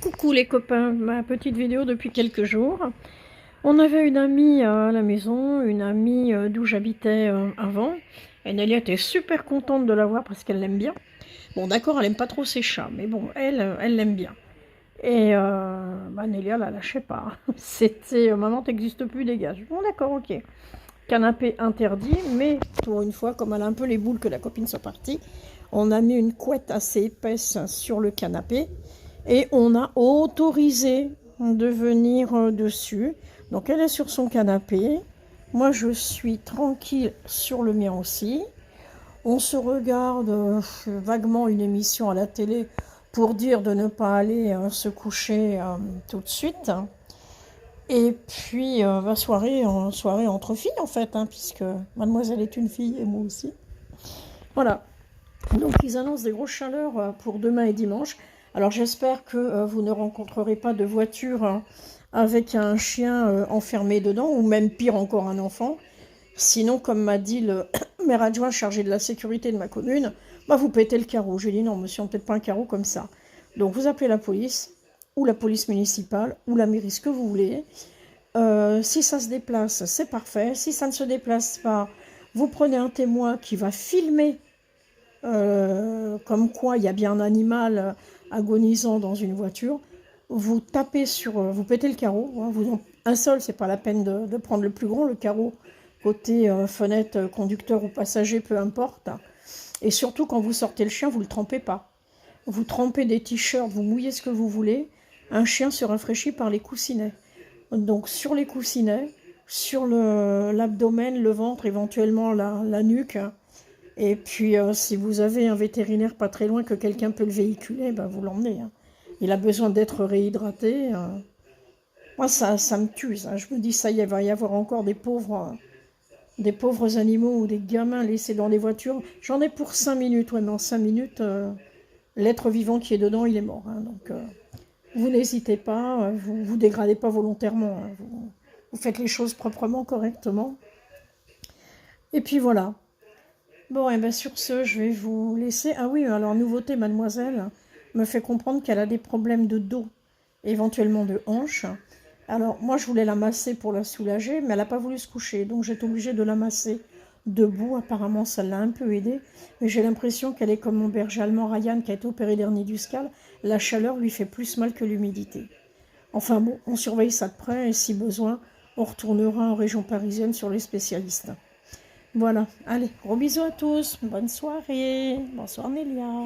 Coucou les copains, ma petite vidéo depuis quelques jours. On avait une amie à la maison, une amie d'où j'habitais avant. Et Nélia était super contente de la voir parce qu'elle l'aime bien. Bon d'accord, elle aime pas trop ses chats, mais bon, elle l'aime bien. Et Nélia la lâchait pas. C'était maman t'existes plus, dégage. Bon d'accord, ok. Canapé interdit, mais pour une fois, comme elle a un peu les boules que la copine soit partie, on a mis une couette assez épaisse sur le canapé et on a autorisé de venir dessus. Donc elle est sur son canapé, moi je suis tranquille sur le mien aussi. On se regarde vaguement une émission à la télé pour dire de ne pas aller se coucher tout de suite. Et puis, soirée entre filles, en fait, hein, puisque mademoiselle est une fille et moi aussi. Voilà. Donc, ils annoncent des grosses chaleurs pour demain et dimanche. Alors, j'espère que vous ne rencontrerez pas de voiture avec un chien enfermé dedans, ou même pire encore, un enfant. Sinon, comme m'a dit le maire adjoint chargé de la sécurité de ma commune, bah, vous pétez le carreau. J'ai dit non, monsieur, on ne pète pas un carreau comme ça. Donc, vous appelez la police, ou la police municipale, ou la mairie, ce que vous voulez. Si ça se déplace, c'est parfait. Si ça ne se déplace pas, vous prenez un témoin qui va filmer comme quoi il y a bien un animal agonisant dans une voiture. Vous tapez sur, vous pétez le carreau. Hein, un seul, c'est pas la peine de prendre le plus grand, le carreau côté fenêtre, conducteur ou passager, peu importe. Et surtout quand vous sortez le chien, vous le trempez pas. Vous trempez des t-shirts, vous mouillez ce que vous voulez. Un chien se rafraîchit par les coussinets. Donc sur les coussinets, sur l'abdomen, le ventre, éventuellement la nuque. Et puis si vous avez un vétérinaire pas très loin que quelqu'un peut le véhiculer, ben, vous l'emmenez. Hein. Il a besoin d'être réhydraté. Moi ça me tue. Ça. Je me dis ça, il va y avoir encore des pauvres animaux ou des gamins laissés dans les voitures. J'en ai pour 5 minutes. Ouais, mais en 5 minutes, l'être vivant qui est dedans, il est mort. Hein. Donc vous n'hésitez pas, vous vous dégradez pas volontairement, hein, vous faites les choses proprement, correctement. Et puis voilà. Bon, et bien sur ce, je vais vous laisser. Ah oui, alors nouveauté, mademoiselle me fait comprendre qu'elle a des problèmes de dos, éventuellement de hanche. Alors moi, je voulais la masser pour la soulager, mais elle n'a pas voulu se coucher, donc j'étais obligée de la masser debout. Apparemment, ça l'a un peu aidée, mais j'ai l'impression qu'elle est comme mon berger allemand Ryan qui a été opéré d'hernie discale. La chaleur lui fait plus mal que l'humidité. Enfin bon, on surveille ça de près et si besoin, on retournera en région parisienne sur les spécialistes. Voilà, allez, gros bisous à tous, bonne soirée, bonsoir Nélia.